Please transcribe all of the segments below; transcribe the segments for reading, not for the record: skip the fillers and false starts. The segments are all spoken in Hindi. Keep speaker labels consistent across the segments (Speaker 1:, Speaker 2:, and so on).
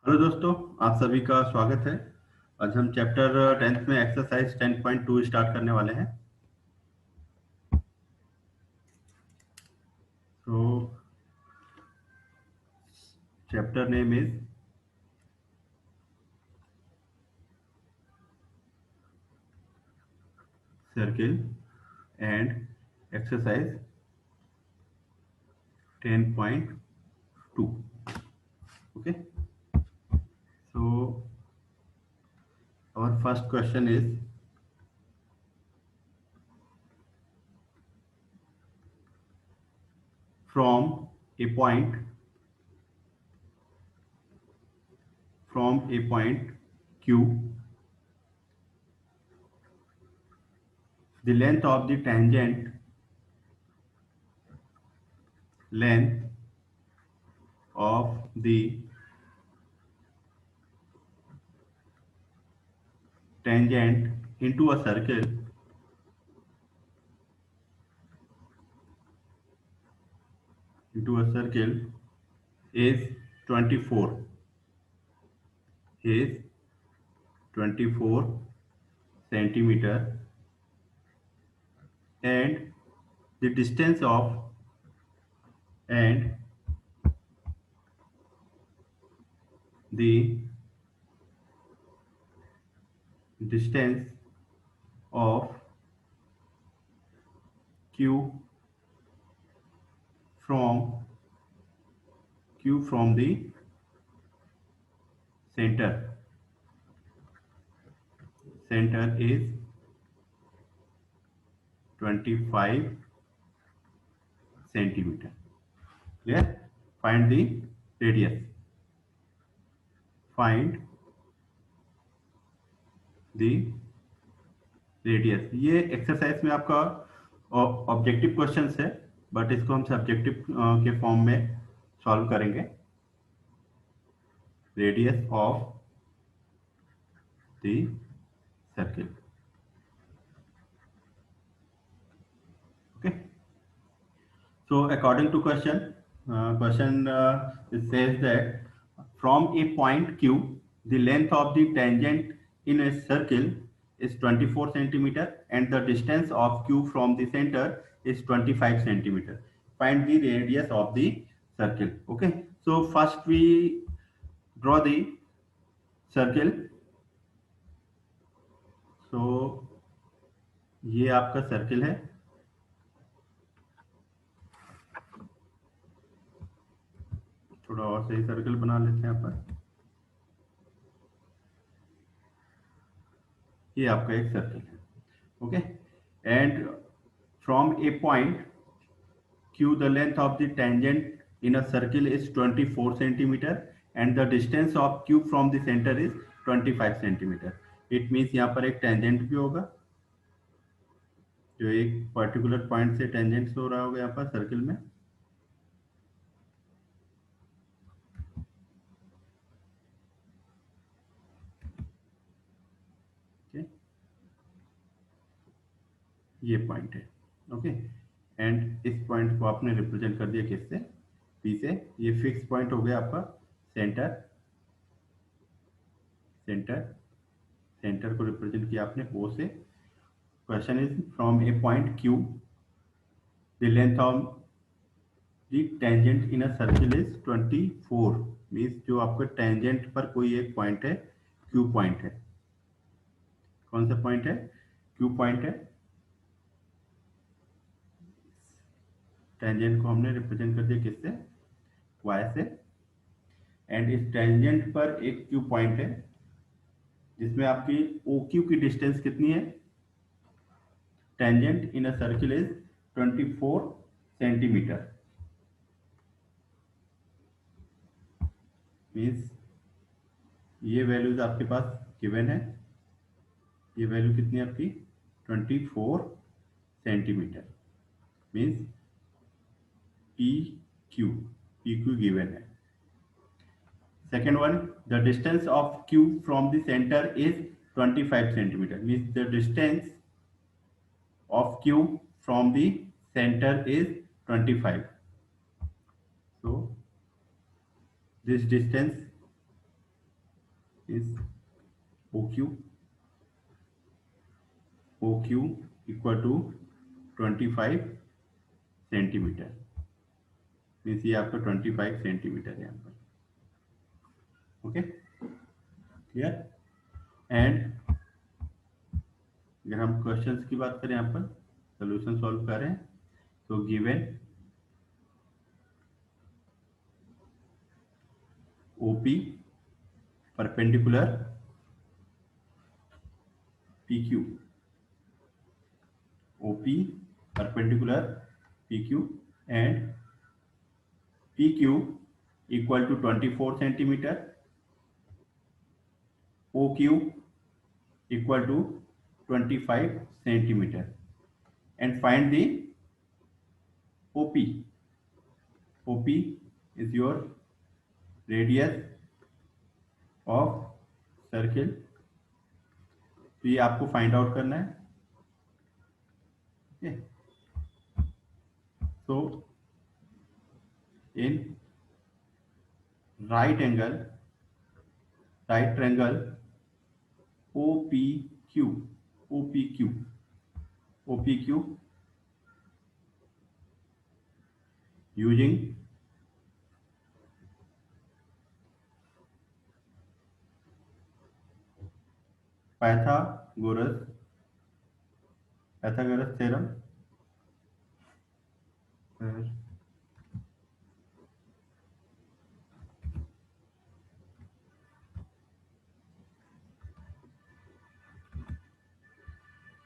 Speaker 1: हेलो दोस्तों, आप सभी का स्वागत है। आज हम चैप्टर 10th में एक्सरसाइज 10.2 स्टार्ट करने वाले हैं। तो chapter name is circle and exercise 10.2। Okay, so our first question is from a point Q, the length of the tangent length of the tangent into a circle is 24 is 24 centimeter, and the distance of and the distance of Q from the center is 25 centimeter. Clear? Find the radius. Find the radius. ये एक्सरसाइज में आपका ऑब्जेक्टिव क्वेश्चंस है, बट इसको हम सब्जेक्टिव के फॉर्म में सॉल्व करेंगे। Radius of the circle. Okay. So according to question, it says that from a point Q, the length of the tangent in a circle is 24 centimeter, and the distance of Q from the center is 25 centimeter. Find the radius of the circle. Okay. So first we draw the circle. So ये आपका सर्किल है। थोड़ा और सही सर्कल बना लेते हैं यहाँ पर। ये आपका एक सर्कल है। Okay, and from a point Q, the length of the tangent in a circle is 24 centimeter, and the distance of Q from the center is 25 centimeter. It means यहाँ पर एक टेंजेंट भी होगा, जो एक पर्टिकुलर पॉइंट से टेंजेंट हो रहा होगा यहाँ पर सर्किल में। okay? ये पॉइंट है। ओके, एंड इस पॉइंट को आपने रिप्रेजेंट कर दिया किससे? P से। ये फिक्स पॉइंट हो गया आपका सेंटर। सेंटर को रिप्रेजेंट किया आपने O से। Question is from a point Q, the length of the tangent in a circle is 24। Means जो आपका टेंजेंट पर कोई एक पॉइंट है, Q पॉइंट है। कौन सा पॉइंट है? Q पॉइंट है। टेंजेंट को हमने रिप्रेजेंट कर दिया किससे? Y से। एंड इस टेंजेंट पर एक Q पॉइंट है, जिसमें आपकी OQ की डिस्टेंस कितनी है? Tangent in a circle is 24 centimetre. Means ये वैल्यूज आपके पास गिवन है। ये वैल्यू कितनी है आपकी? 24 सेंटीमीटर। मीन्स PQ गिवन है। Second one, the distance of Q from the centre is 25 centimetre. Means the distance of Q from the centre is 25। So this distance is OQ. OQ equal to 25 centimetre, means ये आपका 25 सेंटीमीटर है यहाँ पर. Okay, clear. एंड अगर हम क्वेश्चंस की बात करें, यहाँ पर सोल्यूशन सॉल्व करें, तो given OP perpendicular PQ, OP perpendicular PQ and PQ equal to 24 centimeter, OQ equal to 25 centimeter, and find the OP. OP is your radius of circle. तो ये आपको फाइंड आउट करना है. Okay. So in right triangle OPQ using Pythagoras theorem,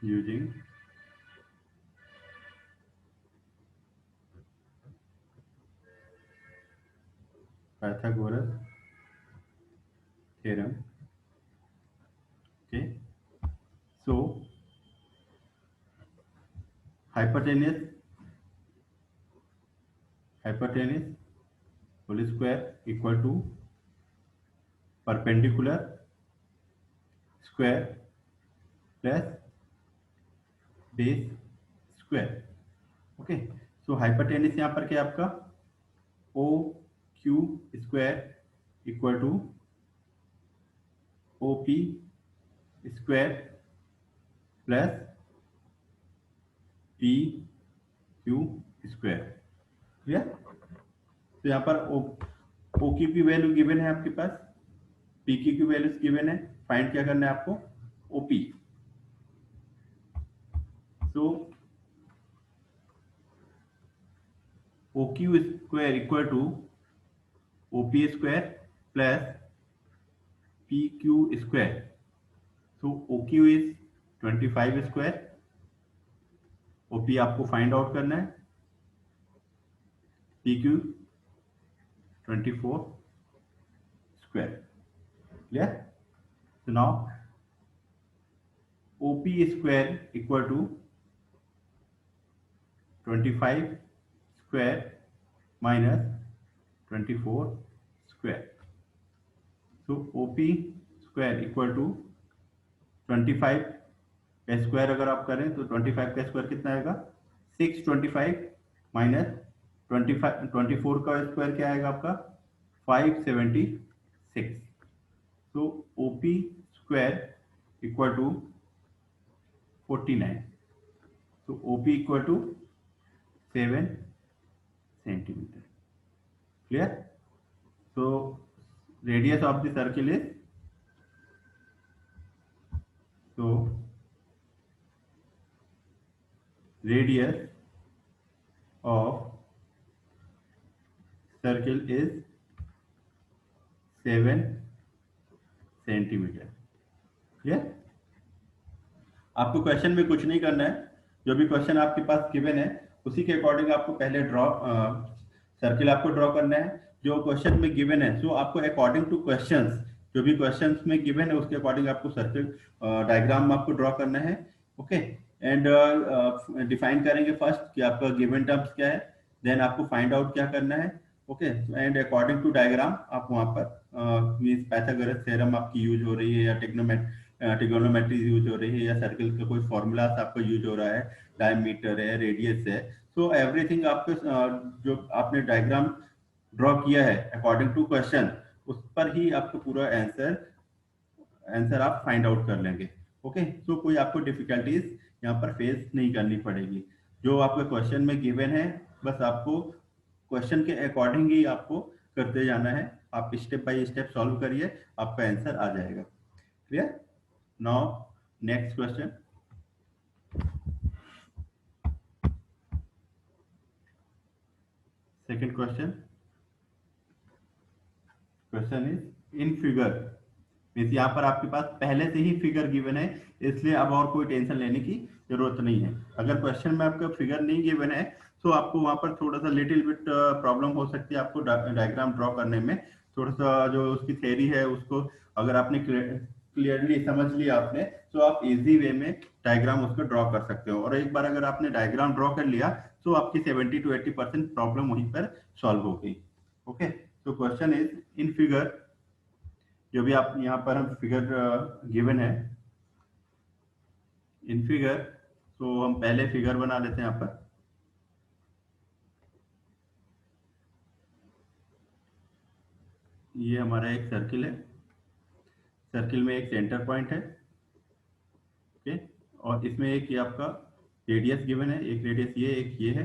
Speaker 1: using Pythagoras theorem. Okay, so hypotenuse whole square equal to perpendicular square plus base square. Okay, so hypotenuse यहाँ पर क्या आपका OQ square equal to OP square plus PQ square. Clear. तो यहाँ पर OQ की वैल्यू गिवन है आपके पास, PQ की वैल्यू गिवन है, फाइंड क्या करना है आपको, OP. So OQ square equal to OP square plus PQ square. So OQ is 25 square, OP आपको फाइंड आउट करना है, PQ 24 square. Clear. So now OP square equal to 25 square minus 24 square. So OP square equal to 25 का स्क्वायर अगर आप करें तो 25 का स्क्वायर कितना आएगा, 625 माइनस 24 का स्क्वायर क्या आएगा आपका, 576. So OP square equal to 49. So OP equal to 7 centimetre. Clear. So radius of the circle is, so radius of circle is 7 centimetre. Clear. आपको क्वेश्चन में कुछ नहीं करना है, जो भी क्वेश्चन आपके पास गिवन है उसी के अकॉर्डिंग आपको पहले सर्किल आपको ड्रॉ करना है. जो क्वेश्चन में गिवन है, सो आपको अकॉर्डिंग टू क्वेश्चंस, जो भी क्वेश्चंस में गिवन है उसके अकॉर्डिंग आपको सर्किल डायग्राम आपको ड्रॉ करना है. ओके, एंड डिफाइन करेंगे फर्स्ट कि आपका गिवन टर्म्स क्या है, देन आपको फाइंड आउट क्या करना है. Okay, and according to diagram आप वहां पर मींस पाइथागोरस थ्योरम आपकी यूज हो रही है या ट्रिगोनोमेट्री यूज हो रही है या सर्किल का कोई फॉर्मूलास आपका यूज हो रहा है, डायमीटर है, रेडियस है. सो एवरीथिंग आपके जो आपने डायग्राम ड्रॉ किया है अकॉर्डिंग टू क्वेश्चन, उस पर ही आपको पूरा आंसर आंसर आप फाइंड आउट कर लेंगे। ओके, तो कोई आपको डिफिकल्टीज यहाँ पर फेस नहीं करनी पड़ेगी। जो आपके क्वेश्चन में गिवन है बस आपको क्वेश्चन के अकॉर्डिंग ही आपको करते जाना है। आप स्टेप बाय स्टेप सॉल्व करिए, आपका आंसर आ जाएगा। Clear? Now next question. Second question is in figure. Means यहाँ पर आपके पास पहले से ही फिगर गिवन है, इसलिए अब और कोई टेंशन लेने की जरूरत नहीं है। अगर क्वेश्चन में आपका फिगर नहीं गिवन है तो आपको वहां पर थोड़ा सा लिटिल बिट प्रॉब्लम हो सकती है, आपको डायग्राम ड्रॉ करने में थोड़ा सा जो उसकी थ्योरी है उसको अगर आपने क्लियरली समझ लिया आपने, तो आप इजी वे में डायग्राम उसको ड्रॉ कर सकते हो। और एक बार अगर आपने डायग्राम ड्रॉ कर लिया तो आपकी 70 to 80% प्रॉब्लम वहीं पर सॉल्व हो गई। ओके, तो क्वेश्चन इज इन फिगर, जो भी आप यहाँ पर फिगर गिवन है इन फिगर, तो हम पहले फिगर बना लेते हैं यहाँ पर। ये हमारा एक सर्किल है, सर्किल में एक सेंटर पॉइंट है। ओके, और इसमें एक ये आपका रेडियस गिवन है, एक रेडियस ये एक ये है,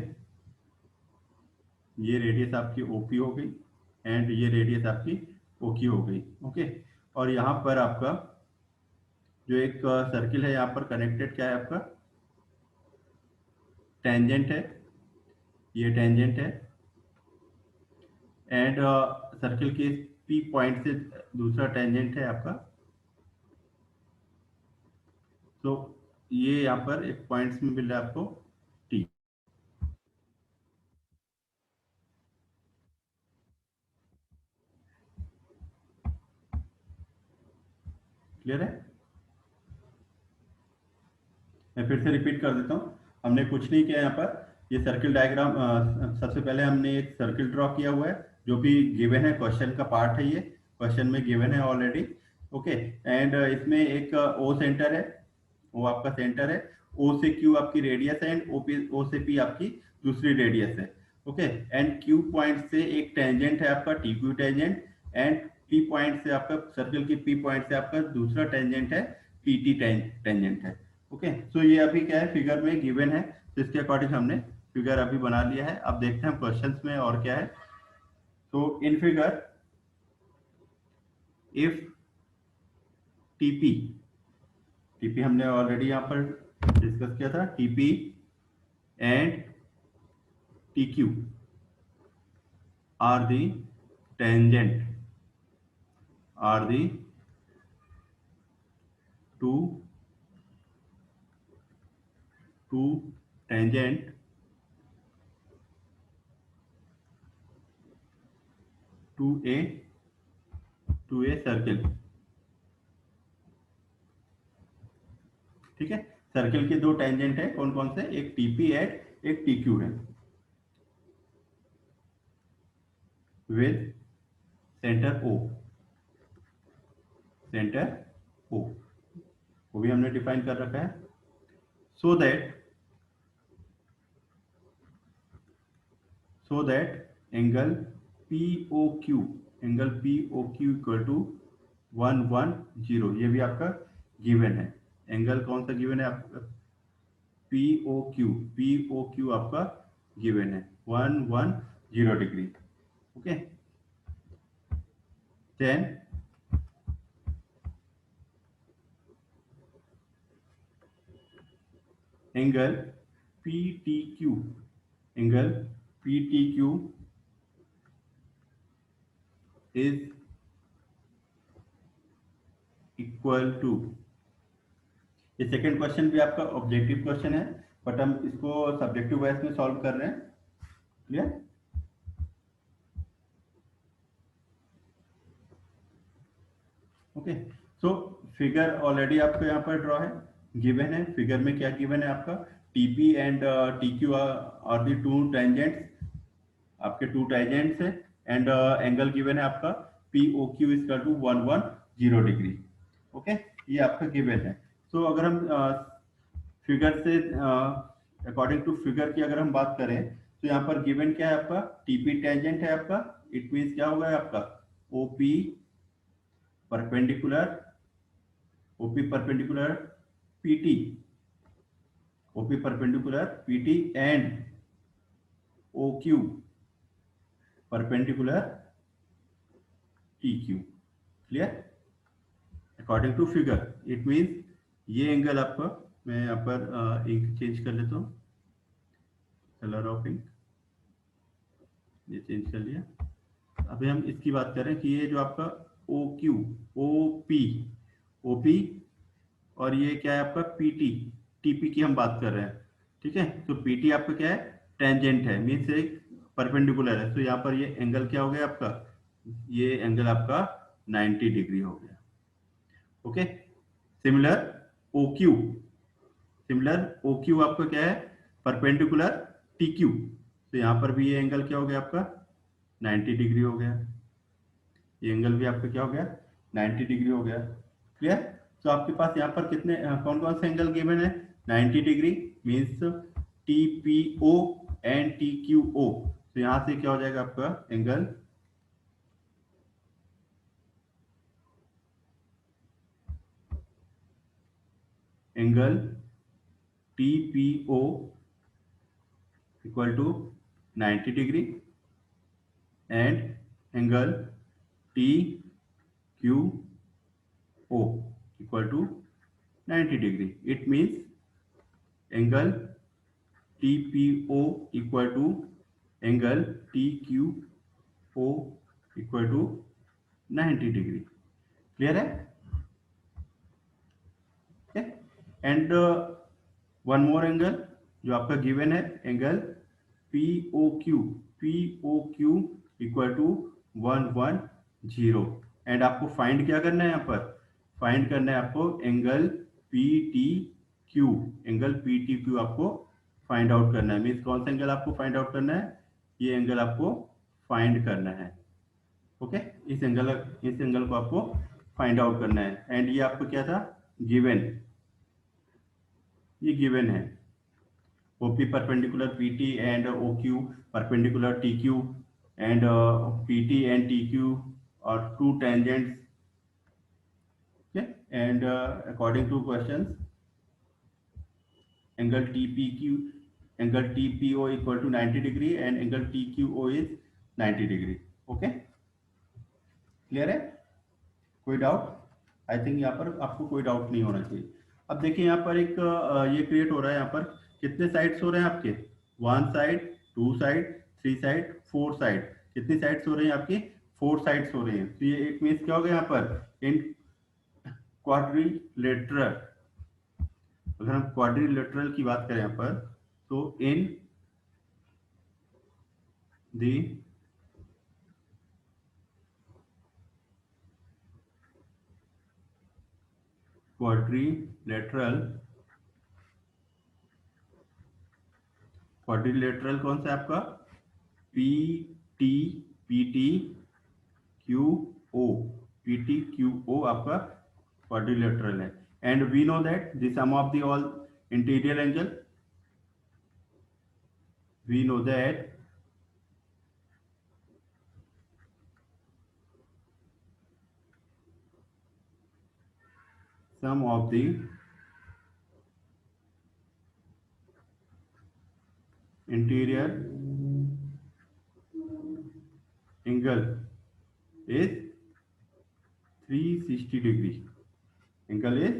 Speaker 1: ये रेडियस आपकी ओपी हो गई एंड ये रेडियस आपकी ओक्यू हो गई। ओके, और यहाँ पर आपका जो एक सर्किल है यहाँ पर कनेक्टेड क्या है आपका टेंजेंट है, ये टेंजेंट है एंड सर्किल के पी पॉइंट से दूसरा टेंजेंट है आपका। तो ये यहाँ पर एक पॉइंट्स में मिल रहा है आपको टी। क्लियर है? मैं फिर से रिपीट कर देता हूँ। हमने कुछ नहीं किया यहाँ पर, ये सर्किल डायग्राम सबसे पहले हमने एक सर्किल ड्रॉ किया हुआ है जो भी गिवन है, क्वेश्चन का पार्ट है, ये क्वेश्चन में गिवन है ऑलरेडी। ओके, एंड इसमें एक ओ सेंटर है, वो आपका सेंटर है, ओ से क्यू आपकी रेडियस है एंड ओ से पी आपकी दूसरी रेडियस है। ओके, एंड क्यू पॉइंट से एक टेंजेंट है आपका T Q tangent and P point से आपका सर्किल की पी पॉइंट से आपका दूसरा टेंजेंट है पी टी टेंजेंट है। ओके, सो ये अभी क्या है फिगर में गिवन है, तो इसके अकॉर्डिंग हमने फिगर अभी बना लिया है। अब देखते हैं क्वेश्चंस में और क्या है। तो in figure if TP, TP हमने ऑलरेडी यहाँ पर डिस्कस किया था, TP and TQ are the tangent, are the two tangent to a circle. ठीक है, सर्किल के दो टेंजेंट है, कौन कौन से, एक टीपी एंड एक टीक्यू है, with centre O, centre O वो भी हमने डिफाइन कर रखा है। So that angle P O Q, angle P O Q equal to 110, ये भी आपका गिवन है। एंगल कौन सा गिवन है आपका, पी ओ क्यू आपका गिवन है 110 degree. Okay, then angle P T Q, angle P T Q is equal to, ये सेकंड क्वेश्चन भी आपका ऑब्जेक्टिव क्वेश्चन है बट हम इसको सब्जेक्टिव वाइज में सॉल्व कर रहे हैं। Clear? Okay, so figure already आपको यहाँ पर ड्रॉ है, गिवन है। फिगर में क्या गिवन है आपका, TP and TQ are the two tangents, आपके टू टेंजेंट्स है एंड एंगल गिवन है आपका P O Q is to 110 degree. Okay, ये आपका गिवन है। सो अगर हम फिगर से अकॉर्डिंग टू फिगर की अगर हम बात करें तो यहाँ पर गिवन क्या है आपका, टीपी टेंजेंट है आपका, इट मीन्स क्या होगा आपका OP perpendicular OP perpendicular PT, OP perpendicular PT and OQ perpendicular TQ. क्लियर? According to figure it means ये एंगल आपका, मैं यहाँ पर इंक चेंज कर लेता हूँ, कलर ऑफ इंक ये चेंज कर लिया। अभी हम इसकी बात करें कि ये जो आपका OQ, OP, OP और ये क्या है आपका PT, TP की हम बात कर रहे हैं। ठीक है, तो PT आपका क्या है, टेंजेंट है, मीन्स एक परपेंडिकुलर है। तो यहाँ पर ये एंगल क्या हो गया आपका, ये एंगल आपका 90 डिग्री हो गया। Okay, similar OQ, similar OQ आपका क्या है, परपेंडिकुलर TQ। तो यहाँ पर भी ये एंगल क्या हो गया आपका 90 डिग्री हो गया, ये एंगल भी आपका क्या हो गया 90 डिग्री हो गया। क्लियर? तो आपके पास यहाँ पर कितने कौन कौन से एंगल गिवन है, 90 degree means TPO and TQO। तो यहाँ से क्या हो जाएगा आपका angle TPO equal to 90 degree and angle TQO equal to 90 degree. It means angle TPO equal to angle TQO equal to 90 degree. Clear है? एंड वन मोर एंगल जो आपका गिवन है, angle POQ equal to 110। And आपको फाइंड क्या करना है, यहाँ पर फाइंड करना है आपको एंगल PTQ, एंगल PTQ आपको फाइंड आउट करना है। मीन्स कौन सा एंगल आपको फाइंड आउट करना है, ये एंगल आपको फाइंड करना है। ओके, इस एंगल को आपको फाइंड आउट करना है। एंड ये आपको क्या था गिवन, ये गिवन है OP perpendicular PT and OQ perpendicular TQ and PT and TQ are two tangents. Okay, and according to questions, angle TPO equal to 90 degree and angle TQO is 90 degree. Okay, clear है? कोई डाउट? आई थिंक यहाँ पर आपको कोई डाउट नहीं होना चाहिए। अब देखिए यहाँ पर एक ये क्रिएट हो रहा है, यहाँ पर कितने साइड्स हो रहे हैं आपके, 1 साइड, 2 साइड, 3 साइड, 4 साइड। कितनी साइड्स हो रही हैं आपकी, 4 साइड्स हो रही हैं। तो ये इट मीन्स क्या हो गया यहाँ पर इन क्वाड्रिलेटरल, अगर हम क्वाड्रिलेटरल की बात करें यहाँ पर, तो इन दी क्वाड्रिलेटरल कौन सा है आपका, PTQO आपका क्वाड्रिलेटरल है। And we know that the sum of the all interior angle, we know that sum of the interior angle is 360 degree, angle is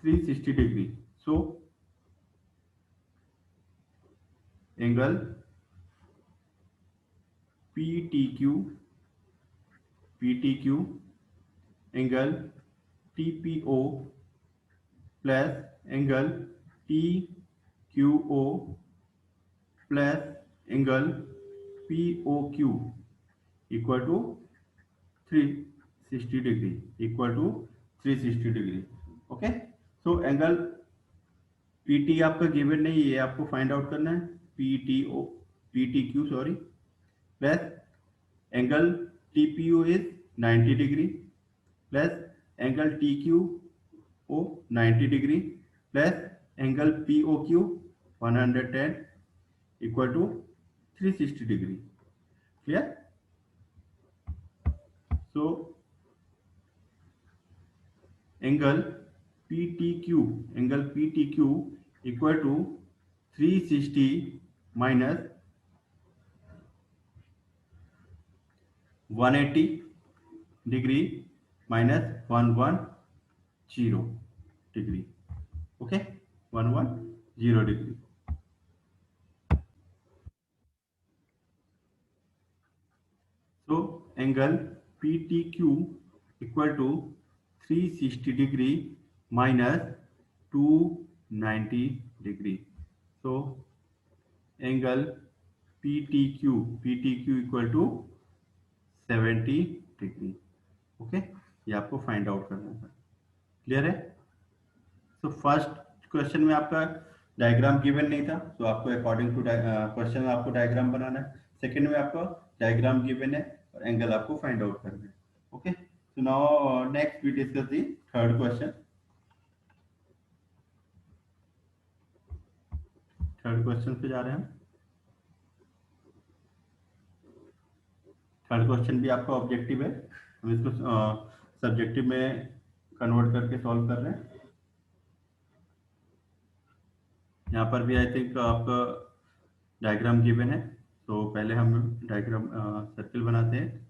Speaker 1: 360 degree. So angle PTQ angle TPO plus angle TQO plus angle POQ equal to 360 degree, equal to 360 degree. Okay, so angle PT आपका गिवन नहीं, ये आपको फाइंड आउट करना है, PTQ sorry, plus angle TPO is 90 degree plus angle TQO 90 degree plus angle POQ 110 equal to 360 degree. Clear? So angle PTQ, angle PTQ equal to 360 minus 180 degree minus 110 degree. Okay, 110 degree. So angle PTQ equal to 360 degree minus 290 degree. So angle PTQ equal to 70 degree. Okay, ये आपको फाइंड आउट करना है. क्लियर है? तो फर्स्ट क्वेश्चन में आपका डायग्राम गिवन नहीं था, तो आपको अकॉर्डिंग टू क्वेश्चन में आपको डायग्राम बनाना है. सेकंड में आपको डायग्राम गिवन है और एंगल आपको फाइंड आउट करना है. Okay, so now next we discuss the third question. Third question पे जा रहे हैं हम. थर्ड क्वेश्चन भी आपका ऑब्जेक्टिव है, हम इसको सब्जेक्टिव में कन्वर्ट करके सॉल्व कर रहे हैं. यहाँ पर भी आई थिंक आपका डायग्राम गिवन है, तो पहले हम डायग्राम सर्किल बनाते हैं.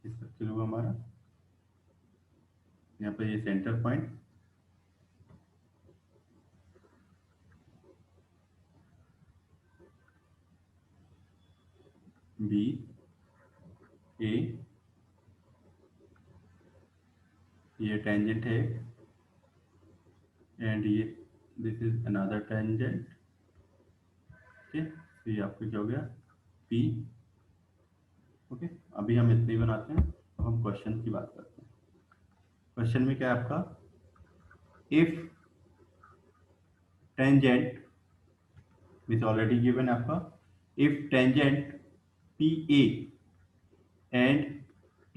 Speaker 1: इस सर्किल को हमारा यहाँ पर ये सेंटर पॉइंट, बी ए, ये टेंजेंट है एंड ये this is another tangent. Okay, तो ये आपका क्या हो गया पी. ओके, अभी हम इतने ही बनाते हैं, तो हम क्वेश्चन की बात करते हैं. क्वेश्चन में क्या है आपका, if tangent this already given है आपका, if tangent P A and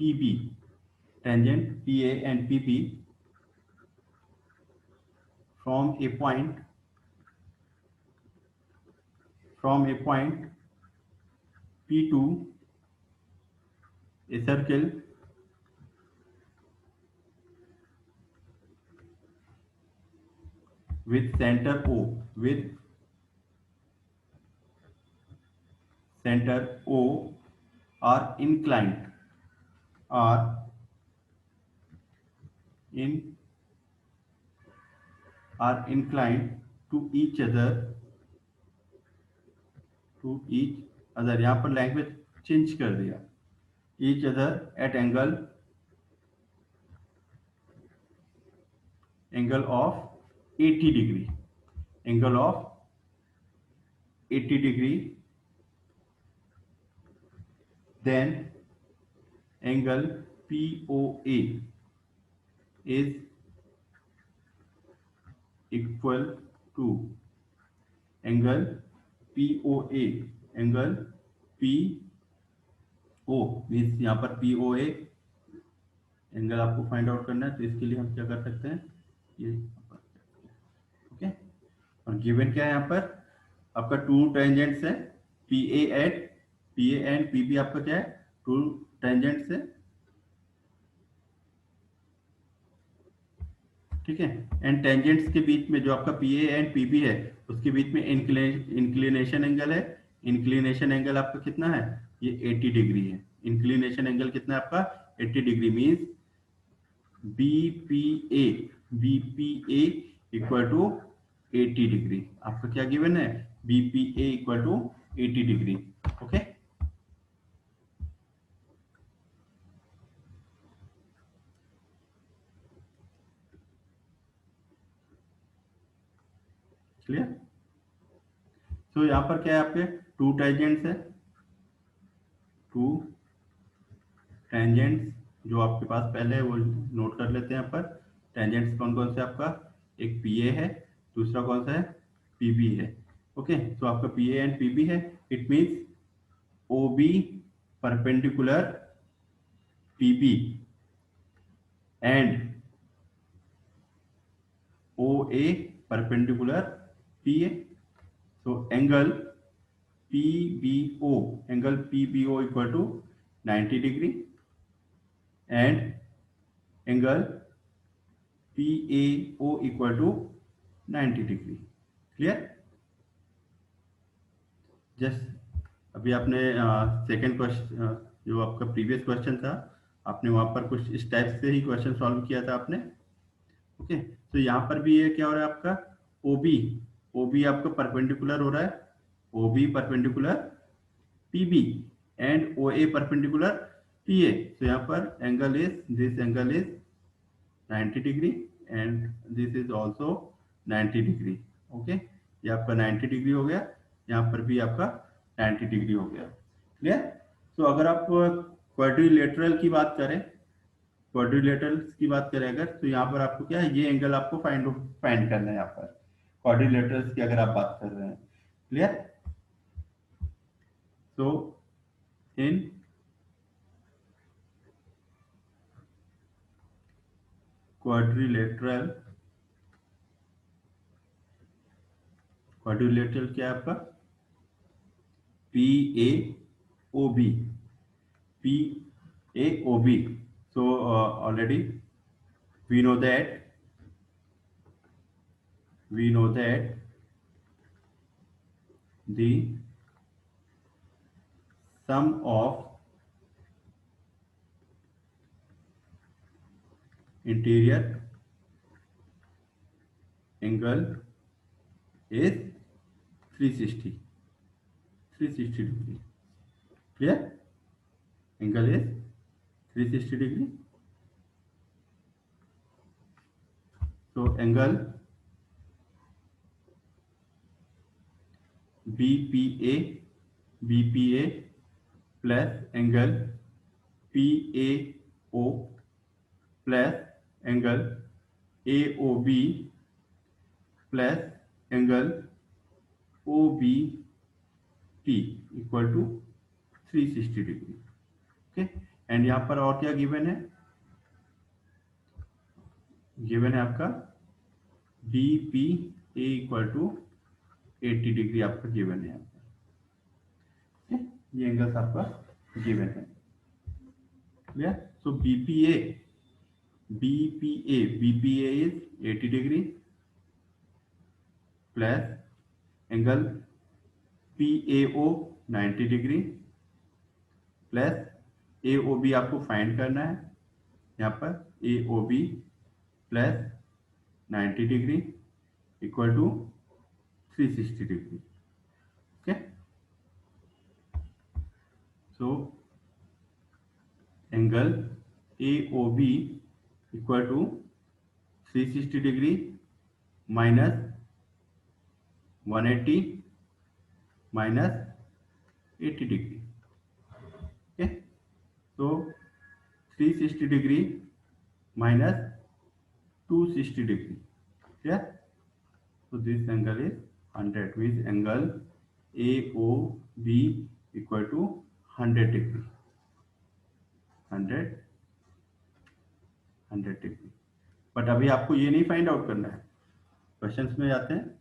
Speaker 1: P B, tangent P A and P B from a point P to a circle with center O, are inclined to each other. यहाँ पर लैंग्वेज चेंज कर दिया. each other at angle of 80 degree, then angle POA is equal to angle POA, means यहाँ पर POA एंगल आपको फाइंड आउट करना है, तो इसके लिए हम क्या कर सकते हैं, ये. ओके, और गिवन क्या है यहाँ पर आपका टू टेंजेंट्स है, PA एंड PB आपका क्या है, टू टेंजेंट्स है. ठीक है, एंड टेंजेंट्स के बीच में जो आपका PA एंड PB है उसके बीच में इंक्लिनेशन एंगल है. इंक्लिनेशन एंगल आपका कितना है, ये 80 डिग्री है. इंक्लिनेशन एंगल कितना है आपका 80 degree, means BPA equal to 80 degree. आपका क्या गिवन है, BPA equal to 80 degree. Okay, clear. तो यहाँ पर क्या है, आपके टू टेंजेंट्स है, जो आपके पास पहले है वो नोट कर लेते हैं. यहाँ पर टेंजेंट्स कौन कौन से आपका, एक PA है, दूसरा कौन सा है, PB है. ओके, तो आपका PA एंड PB है, it means OB perpendicular PB and OA perpendicular PA. so angle PBO equal to 90 degree and angle PAO equal to 90 degree. Clear? Just अभी आपने सेकंड क्वेश्चन, जो आपका प्रीवियस क्वेश्चन था, आपने वहां पर कुछ इस टाइप से ही क्वेश्चन सॉल्व किया था आपने। ओके, तो यहाँ पर भी ये क्या हो रहा है आपका, ओबी, ओबी आपका परपेंडिकुलर हो रहा है, OB perpendicular PB and O A perpendicular PA. तो यहाँ पर angle is, this angle is 90 degree and this is also 90 degree. Okay, ये आपका 90 डिग्री हो गया, यहाँ पर भी आपका 90 डिग्री हो गया। क्लियर? तो अगर आप क्वाड्रिलेटरल की बात करें, क्वाड्रिलेटरल्स की बात करें अगर, तो यहाँ पर आपको क्या है, ये एंगल आपको फाइंड करना है यहाँ पर, क्वाड्रिलेटरल्स की अगर आप बात कर रहे हैं। क्लियर? तो इन क्वाड्रिलेटरल, क्वाड्रिलेटरल क्या है आपका, P A O B, P A O B. So already we know that, we know that the sum of interior angle is 360, 360 degree. Clear? Angle is 360 degree. So angle BPA, BPA plus angle PAO plus angle AOB plus angle OBT equal to 360 degree. Okay, and यहाँ पर और क्या गिवन है, गिवन है आपका BPA इक्वल टू 80 डिग्री आपका गिवन है यहाँ पर। okay? ये एंगल्स आपका गिवन है। Clear? So BPA, BPA is 80 degree plus angle PAO 90 degree plus AOB आपको फाइंड करना है यहाँ पर, AOB plus 90 degree equal to 360 degree. Okay, so angle AOB equal to 360 degree minus 180 minus 80 degree. Okay, तो 360 degree minus 260 degree. Clear? so this angle is 100, means angle AOB equal to 100 degree, 100 degree. But अभी आपको ये नहीं फाइंड आउट करना है, क्वेश्चंस में जाते हैं।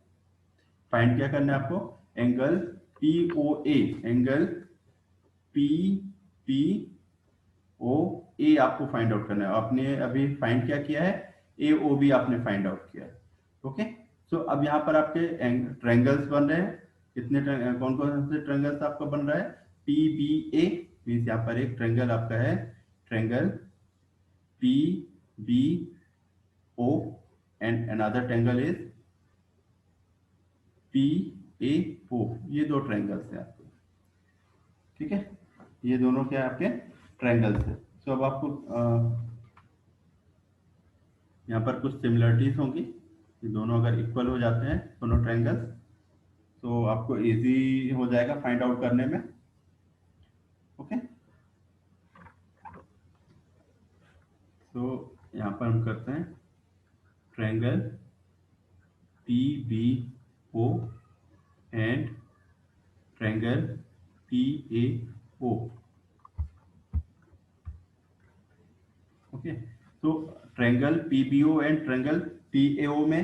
Speaker 1: फाइंड क्या करना है आपको, एंगल POA, एंगल PPOA आपको फाइंड आउट करना है। आपने अभी फाइंड क्या किया है, AOB आपने फाइंड आउट किया है। ओके, सो अब यहाँ पर आपके ट्रायंगल्स बन रहे हैं। कितने कौन कौन से ट्रायंगल्स आपका बन रहा है, PBA मीन्स यहाँ पर एक ट्रायंगल आपका है, triangle PBO and another triangle is PAO। ये दो ट्रायंगल्स हैं आपके। ठीक है, ये दोनों क्या आपके ट्रायंगल्स है। सो अब आपको यहाँ पर कुछ सिमिलरिटीज होंगी, ये दोनों अगर इक्वल हो जाते हैं दोनों ट्रायंगल्स, तो आपको इजी हो जाएगा फाइंड आउट करने में। ओके, तो यहाँ पर हम करते हैं triangle PBO and triangle PAO। Okay, तो triangle PBO and triangle PAO में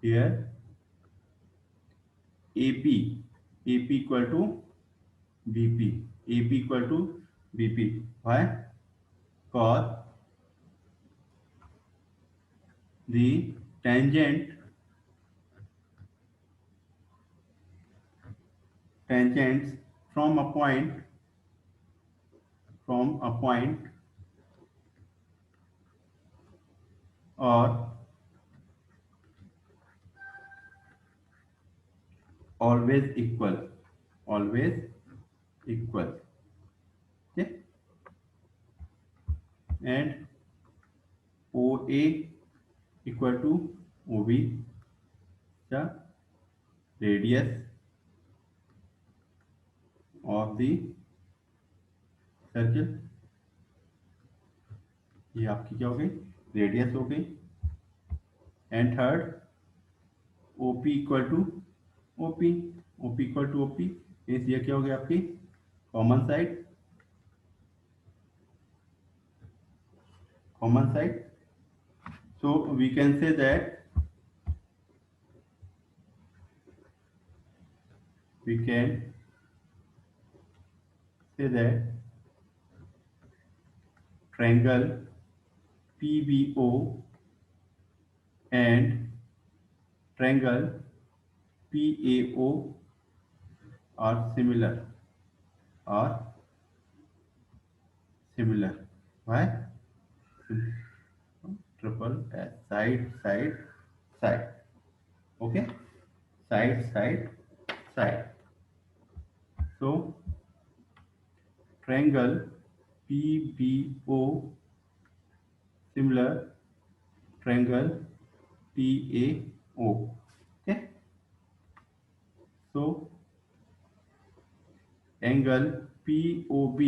Speaker 1: here AP, AP equal to BP, AP equal to BP, why? cos the tangents from a point are always equal. Okay, and OA equal to OB, the radius of the circle, ये आपकी क्या हो गई, रेडियस हो गई. And third OP equal to OP, OP equal to OP, means ये क्या हो गया आपकी common side. So we can say that triangle PBO and triangle PAO are similar. Why? Triple S, side. Okay, side. So triangle PBO similar triangle PAO. Okay, so angle POB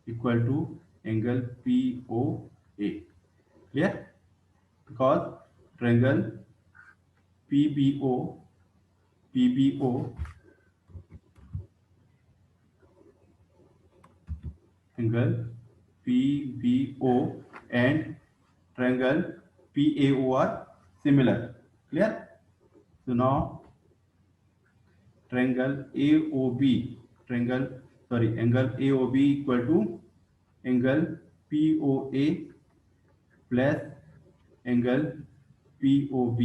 Speaker 1: equal to angle POA. Clear? Because triangle PBO angle PBO and triangle PAO are similar. Clear? So now angle AOB equal to angle POA plus angle POB.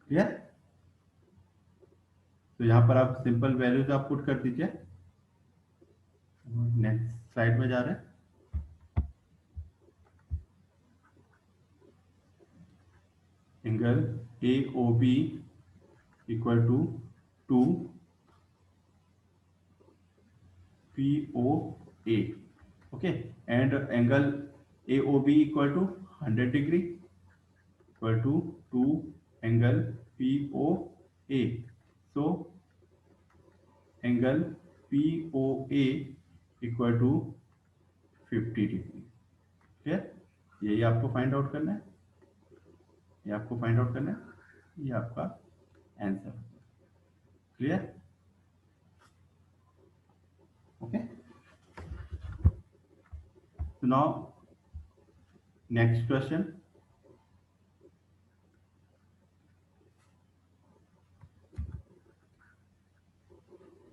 Speaker 1: Clear? तो यहाँ पर आप सिंपल वैल्यूज आप पुट कर दीजिए. नेक्स्ट स्लाइड में जा रहे हैं. Angle AOB equal to 2 POA. Okay, and angle AOB equal to 100 degree equal to 2 angle POA. So angle POA equal to 50 degree. Clear? यही आपको फाइंड आउट करना है, ये आपका answer. Clear? Okay. So now next question.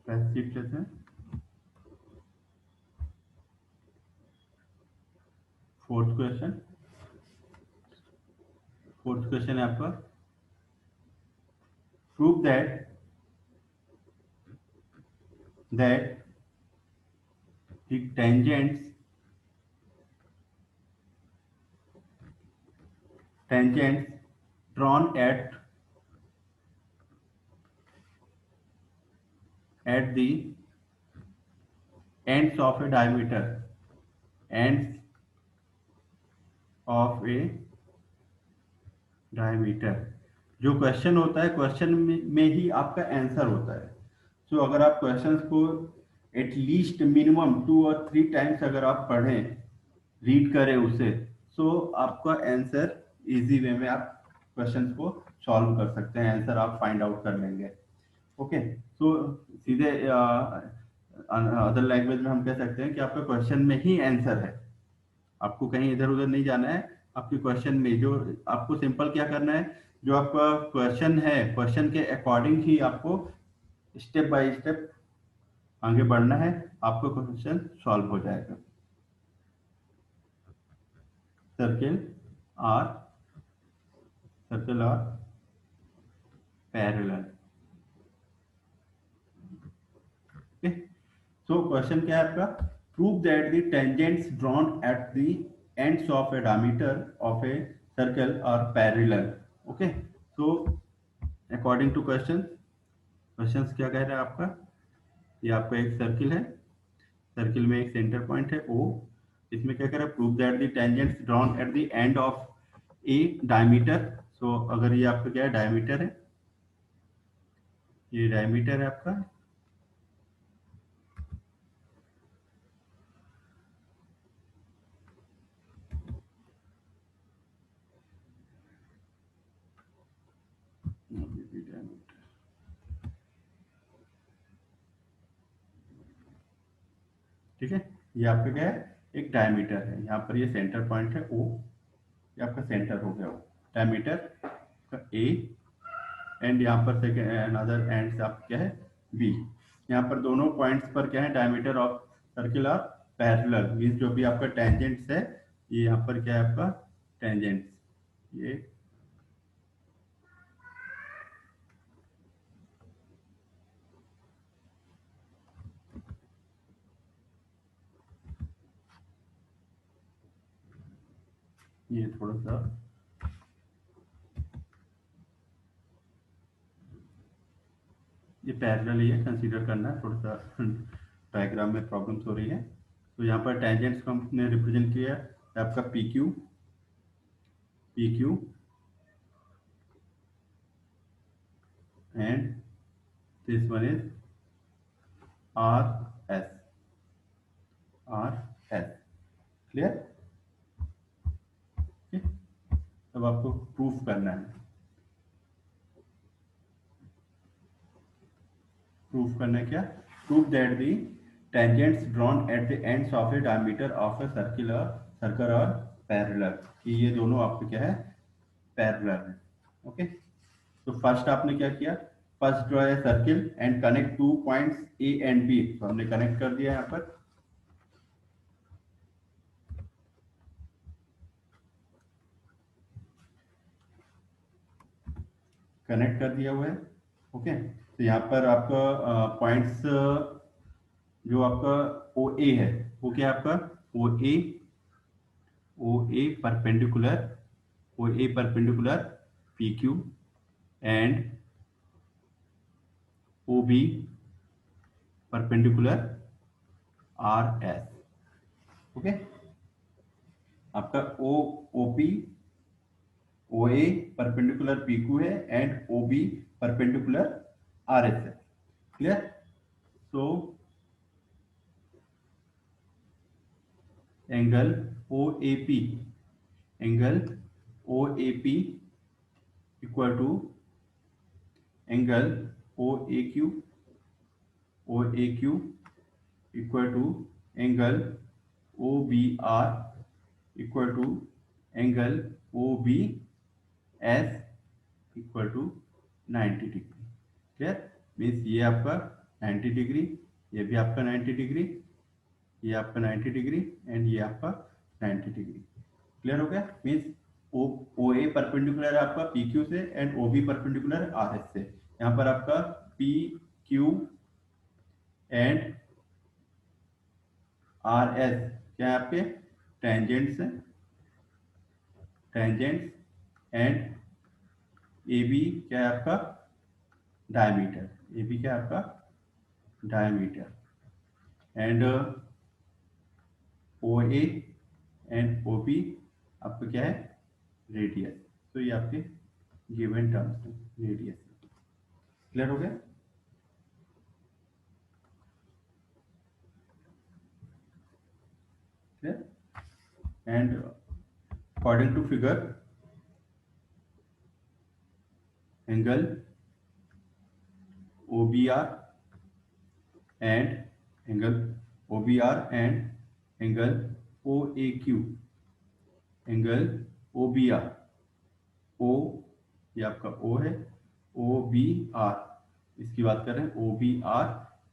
Speaker 1: पहले सीट लेते हैं. फोर्थ क्वेश्चन है आपका. Prove that the tangents drawn at the ends of a diameter जो क्वेश्चन होता है, क्वेश्चन में ही आपका आंसर होता है. सो अगर आप क्वेश्चंस को एटलीस्ट मिनिमम 2 और 3 टाइम्स अगर आप पढ़ें, रीड करें उसे, सो आपका आंसर इजी वे में आप क्वेश्चंस को सॉल्व कर सकते हैं, आंसर आप फाइंड आउट कर लेंगे. ओके, सो सीधे अदर लैंग्वेज में हम कह सकते हैं कि आपका क्वेश्चन में ही आंसर है, आपको कहीं इधर उधर नहीं जाना है. आपके क्वेश्चन में जो आपको सिंपल क्या करना है, जो आपका क्वेश्चन है, क्वेश्चन के अकॉर्डिंग ही आपको स्टेप बाय स्टेप आगे बढ़ना है, आपका क्वेश्चन सॉल्व हो जाएगा. Circle are circle are parallel. Okay, so question क्या है आपका, prove that the tangents drawn at the ends of a diameter of a circle are parallel. Okay, so according to questions क्या कह रहा है आपका, ये आपका एक सर्किल है, सर्किल में एक सेंटर पॉइंट है ओ, इसमें क्या कह रहा है, prove that the tangents drawn at the end of a diameter. So अगर ये आपका क्या है, डायमीटर है, ये डायमीटर है आपका, ठीक है, ये आपका क्या है, एक डायमीटर है, यहाँ पर ये सेंटर पॉइंट है ओ, ये आपका सेंटर हो गया ओ डायमीटर का ए, एंड यहाँ पर सेकेंड अनदर एंड आप क्या है बी। यहाँ पर दोनों पॉइंट्स पर क्या है, डायमीटर ऑफ सर्किल और पैरेलल, मीन्स जो भी आपका टेंजेंट्स है, ये यहाँ पर क्या है आपका टेंजेंट्स, ये थोड़ा सा ये पैरेलल ही है, कंसीडर करना है, थोड़ा सा डायग्राम में प्रॉब्लम्स हो रही है। तो यहाँ पर टेंजेंट्स को हमने रिप्रेजेंट किया है आपका P Q, P Q and this one is R S, R S, clear. अब आपको प्रूफ करना है, प्रूफ करना है क्या, proof that the tangents drawn at the ends of a diameter of a circle और पैरेलल, कि ये दोनों आपके क्या है, पैरेलल है। ओके, तो फर्स्ट आपने क्या किया, first draw a circle and connect two points A and B, तो हमने कनेक्ट कर दिया यहाँ पर, कनेक्ट कर दिया हुआ है। ओके, तो यहाँ पर आपका पॉइंट्स जो आपका ओ ए है, वो क्या है आपका O A, O A perpendicular, O A perpendicular P Q and O B perpendicular R S. Okay, आपका O O P O A perpendicular P Q है and O B perpendicular R S है, clear. So angle O A P, angle O A P equal to angle O A Q, O A Q equal to angle O B R equal to angle O B S equal to 90 degree, clear. Means ये आपका 90 डिग्री, ये भी आपका 90 डिग्री, ये आपका 90 डिग्री एंड ये आपका 90 डिग्री, क्लियर हो गया। Means O O A perpendicular है आपका पी क्यू से and O B perpendicular R S से। यहाँ पर आपका P Q and R S क्या है आपके टेंजेंट्स हैं, टेंजेंट्स एंड ए बी क्या है आपका डायमीटर, ए बी क्या है आपका diameter and O A and O B आपका क्या है रेडियस। तो ये आपके गिवन टर्म्स हैं, रेडियस, क्लियर हो गया। Clear and according to figure angle O B R and angle O B R and angle O A Q, angle O B R, O ये आपका ओ है, ओ बी आर इसकी बात कर रहे हैं, O B R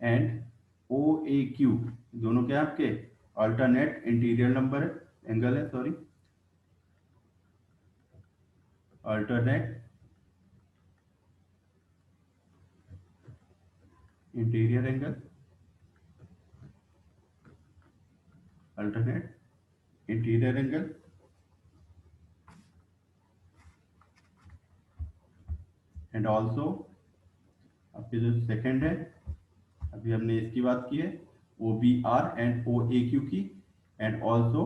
Speaker 1: and O A Q दोनों क्या है आपके अल्टरनेट इंटीरियर नंबर है, एंगल है, sorry alternate interior angle, alternate interior angle, and also आपके जो सेकंड है, अभी हमने इसकी बात की है, O B R and O A Q की, and also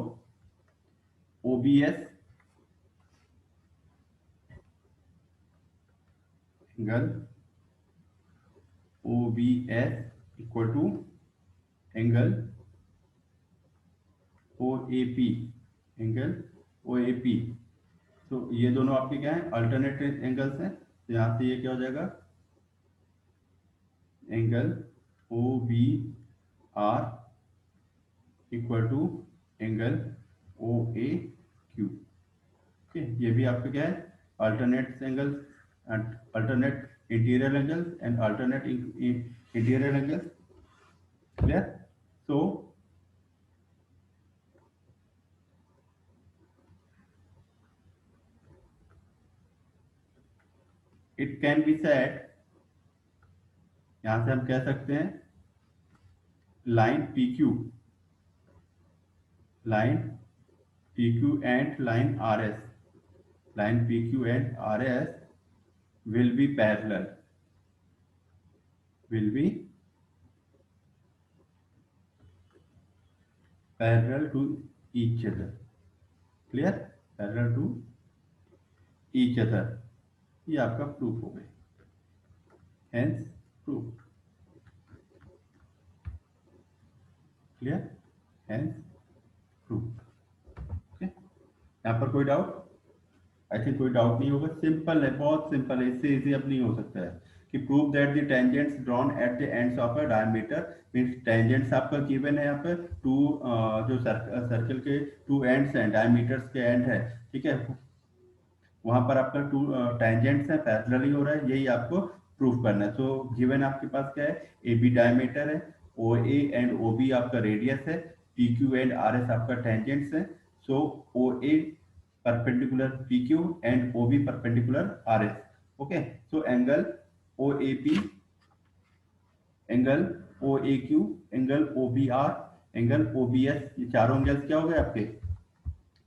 Speaker 1: O B S angle, O B S equal to angle O A P, angle O A P. तो ये दोनों आपके क्या है, अल्टरनेट एंगल्स हैं। तो यहाँ से ये क्या हो जाएगा, angle O B R equal to angle O A Q. Okay, ये भी आपका क्या है, alternate angles, alternate interior angles and alternate interior angles. Clear? So it can be said, यहां से हम कह सकते हैं line P Q, line P Q and line R S, line PQ and RS will be parallel, will be parallel to each other. Clear? Parallel to each other. ये आपका प्रूफ हो गया, hence proved. Clear? Hence proved. Okay? यहाँ पर कोई डाउट? आई थिंक कोई डाउट नहीं होगा, सिंपल है, बहुत सिंपल है, इससे इजी अब नहीं हो सकता है कि prove that the tangents drawn at the ends of a diameter, means tangents आपका गिवन है यहाँ पर टू, जो सर्कल के टू एंड्स हैं, डायमीटर्स के एंड है, ठीक है, वहां पर आपका टू टेंजेंट्स है, पैरेलली हो रहा है, यही आपको प्रूफ करना है। तो गिवन आपके पास क्या है, ए बी डायमीटर है, ओ ए एंड ओ बी आपका रेडियस है, P Q and R S आपका टेंजेंट्स है। सो O A perpendicular PQ and OB perpendicular RS. Okay, so angle OAP, angle OAQ, angle OBR, angle OBS, ये चारों एंगल्स क्या हो गए आपके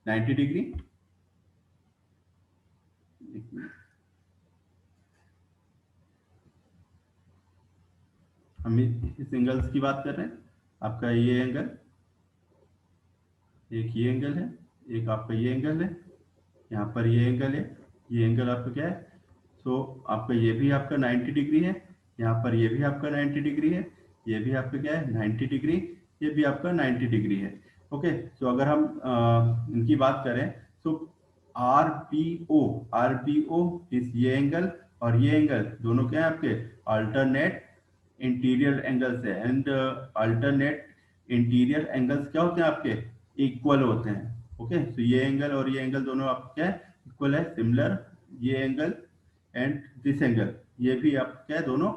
Speaker 1: 90 डिग्री। हम इस एंगल्स की बात कर रहे हैं, आपका ये एंगल, एक ये एंगल है, एक आपका ये एंगल है, यहाँ पर ये एंगल है, ये एंगल आपका क्या है, सो आपका ये भी आपका 90 डिग्री है, यहाँ पर ये भी आपका 90 डिग्री है, ये भी आपका क्या है 90 डिग्री, ये भी आपका 90 डिग्री है। ओके, सो अगर हम इनकी बात करें, so R P O, R P O is ये एंगल और ये एंगल दोनों क्या है आपके अल्टरनेट इंटीरियर एंगल्स है, एंड अल्टरनेट इंटीरियर एंगल्स क्या होते हैं आपके, इक्वल होते हैं। ओके, तो ये एंगल और ये एंगल दोनों आपके क्या है, इक्वल है, सिमिलर, ये एंगल एंड दिस एंगल, ये भी आप क्या है, दोनों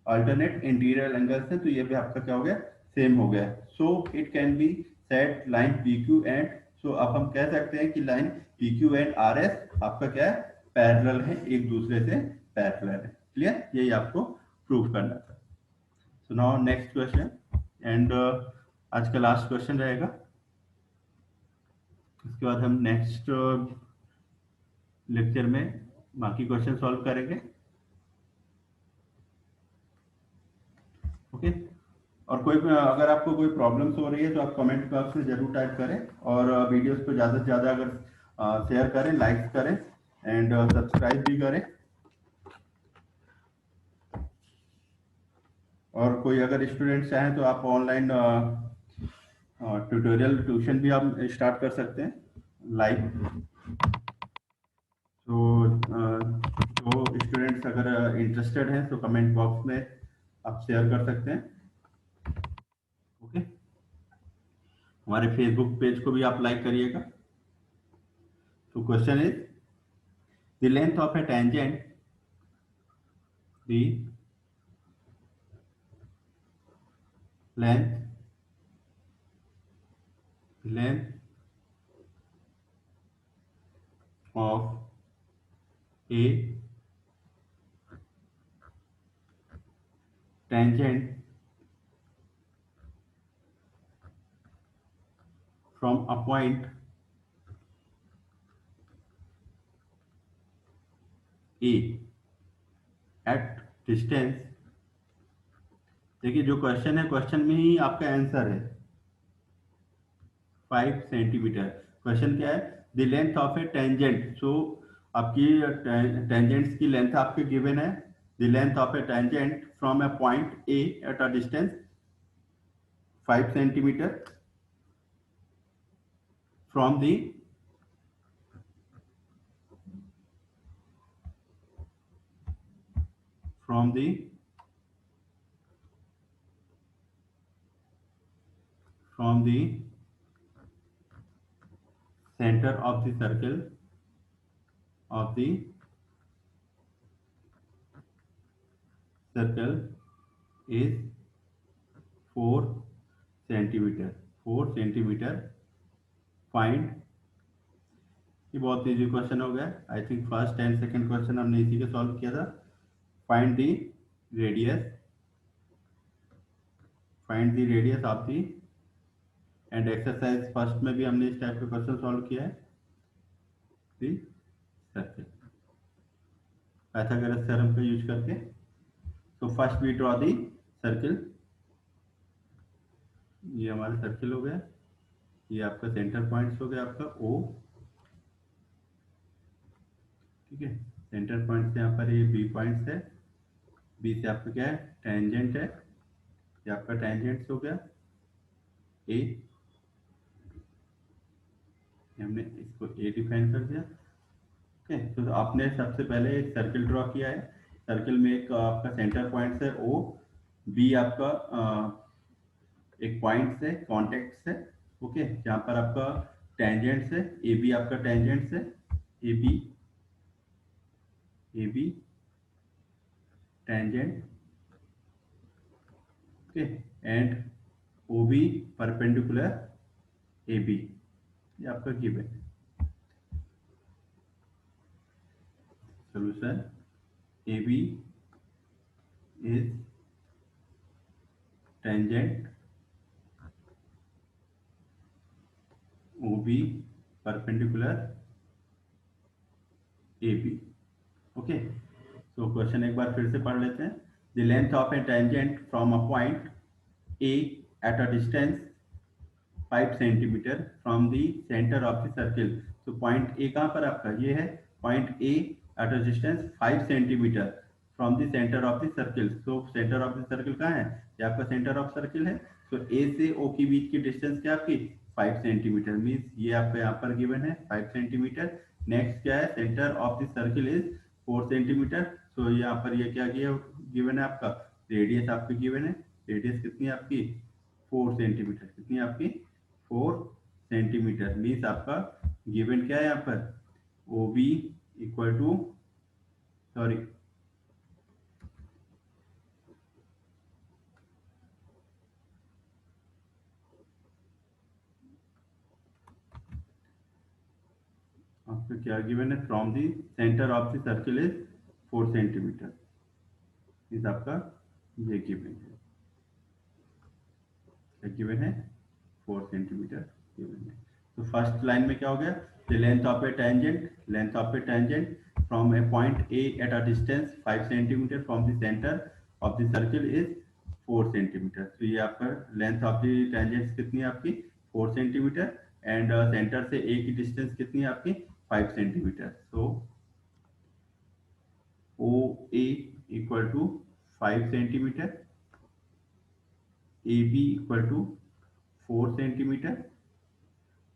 Speaker 1: अल्टरनेट इंटीरियर एंगल्स हैं, तो ये भी आपका क्या हो गया, सेम हो गया। So it can be set line P Q and, so अब हम कह सकते हैं कि line P Q and R S आपका क्या है, पैरेलल है, एक दूसरे से पैरेलल है। क्लियर? यही आपको प्रूव करना था। सो नाउ नेक्स्ट क्वेश्चन, एंड आज का लास्ट क्वेश्चन रहेगा, इसके बाद हम नेक्स्ट लेक्चर में बाकी क्वेश्चन सॉल्व करेंगे। ओके, और कोई अगर आपको कोई प्रॉब्लम्स हो रही है तो आप कमेंट बॉक्स में जरूर टाइप करें, और वीडियोस को ज़्यादा से ज़्यादा अगर शेयर करें, लाइक करें एंड सब्सक्राइब भी करें। और कोई अगर स्टूडेंट चाहें तो आप ऑनलाइन ट्यूटोरियल ट्यूशन भी आप स्टार्ट कर सकते हैं लाइव। तो जो स्टूडेंट्स अगर इंटरेस्टेड हैं तो कमेंट बॉक्स में आप शेयर कर सकते हैं। ओके, हमारे फेसबुक पेज को भी आप लाइक करिएगा। तो question is the length of a tangent, the length of a tangent from a point A at distance। देखिए जो क्वेश्चन है, क्वेश्चन में ही आपका आंसर है 5 सेंटीमीटर। क्वेश्चन क्या है? The length of a tangent. So आपकी टेंजेंट्स की लेंथ आपके गिवन है। The length of a tangent from a point A at a distance 5 centimetre from the from the from the center of the circle of the circle is 4 centimetre. 4 centimetre find. ये बहुत इजी क्वेश्चन हो गया। I think first and second question हमने इसी के सॉल्व किया था। Find the radius, find the radius of the, and exercise first में भी हमने इस टाइप का क्वेश्चन सॉल्व किया है। द सर्कल पाइथागोरस थ्योरम का यूज करके। तो first we draw the circle. ये हमारा सर्किल हो गया। ये आपका सेंटर पॉइंट्स हो गया आपका ओ, ठीक है। सेंटर पॉइंट से यहाँ पर ये बी पॉइंट्स है। बी से आपका क्या है? टेंजेंट है। ये आपका टेंजेंट्स हो गया ए। हमने इसको ए डिफाइन कर दिया। ओके, तो आपने सबसे पहले एक सर्किल ड्रॉ किया है। सर्किल में एक आपका सेंटर पॉइंट है ओ, बी आपका एक पॉइंट है, कॉन्टेक्ट है। ओके, जहाँ पर आपका टेंजेंट्स है, ए बी आपका टेंजेंट्स है। A B, A B tangent, okay, and O B perpendicular A B. ये आपका गिवन है। solution AB is tangent OB perpendicular AB। Okay, तो क्वेश्चन एक बार फिर से पढ़ लेते हैं। The length of a tangent from a point A at a distance 5 centimetre from the centre of the circle. तो पॉइंट ए कहाँ पर आपका? ये है point A at a distance 5 centimetre from the centre of the circle. तो सेंटर ऑफ द सर्किल कहाँ है? ये आपका सेंटर ऑफ सर्किल है। तो ए से ओ के बीच की डिस्टेंस क्या आपकी? 5 सेंटीमीटर। मीन्स ये आपका यहाँ पर गिवन है 5 सेंटीमीटर। नेक्स्ट क्या है? Centre of the circle is 4 centimetre. तो यहाँ पर ये क्या गिवन है आपका? रेडियस आपकी गिवन है। रेडियस कितनी है आपकी? 4 सेंटीमीटर। कितनी है आपकी? 4 सेंटीमीटर। मीन्स आपका गिवन क्या है यहाँ पर? O B equal to, sorry, आपका क्या गिवन है? From the centre of the circle is 4 centimetre. Means आपका ये गिवन है, क्या गिवन है? 4 सेंटीमीटर गिवन है। तो फर्स्ट लाइन में क्या हो गया? The length of a tangent, length of a tangent from a point A at a distance 5 centimetre from the centre of the circle is 4 centimetre. तो ये आपका लेंथ ऑफ द टेंजेंट कितनी है आपकी? 4 सेंटीमीटर। एंड सेंटर से ए की डिस्टेंस कितनी है आपकी? 5 centimetre. So O A equal to 5 centimetre, A B equal to 4 centimetre,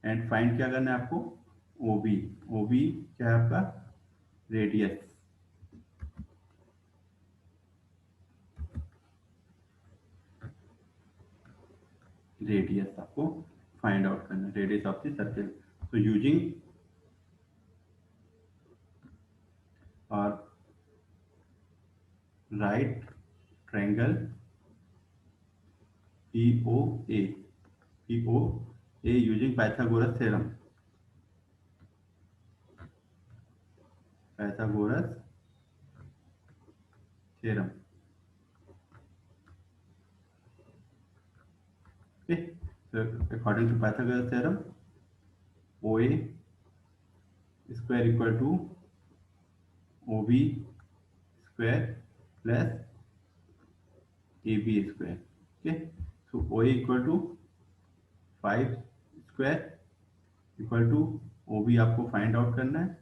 Speaker 1: and find क्या करना है आपको? O B. ओ बी क्या है आपका? रेडियस। रेडियस आपको फाइंड आउट करना है, रेडियस ऑफ द सर्किल। तो यूजिंग और right triangle P O A, P O A using Pythagoras theorem. Pythagoras theorem. Okay, so according to Pythagoras theorem, OA square equal to OB square plus AB square. Okay, so OA equal to 5 square equal to OB आपको फाइंड आउट करना है।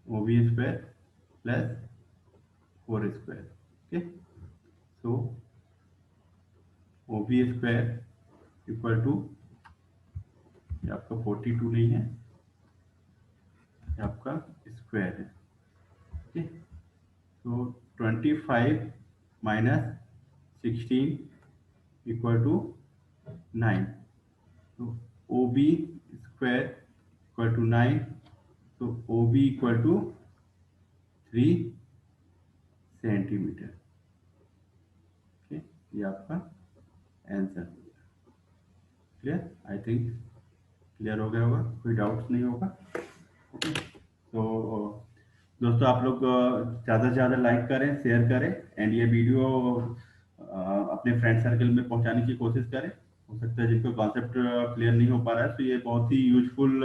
Speaker 1: OB square plus 4 square. Okay, so OB square equal to, ये आपका 42 नहीं है, ये आपका स्क्वायर है। ओके, तो 25 माइनस 16 इक्वल टू 9। तो OB स्क्वायर इक्वल टू 9, तो OB equal to 3 centimetre. Okay, ये आपका answer. Clear? I think clear हो गया होगा, कोई डाउट्स नहीं होगा। ओके, तो दोस्तों आप लोग ज़्यादा से ज़्यादा लाइक करें, शेयर करें एंड ये वीडियो अपने फ्रेंड सर्कल में पहुंचाने की कोशिश करें। हो सकता है जिनको कॉन्सेप्ट क्लियर नहीं हो पा रहा है, तो ये बहुत ही यूजफुल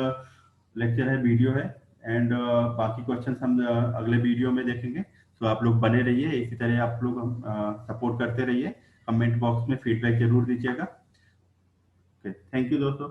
Speaker 1: लेक्चर है, वीडियो है। एंड बाकी क्वेश्चन हम अगले वीडियो में देखेंगे। तो आप लोग बने रहिए, इसी तरह आप लोग सपोर्ट करते रहिए। कमेंट बॉक्स में फीडबैक जरूर दीजिएगा। ओके, थैंक यू दोस्तों।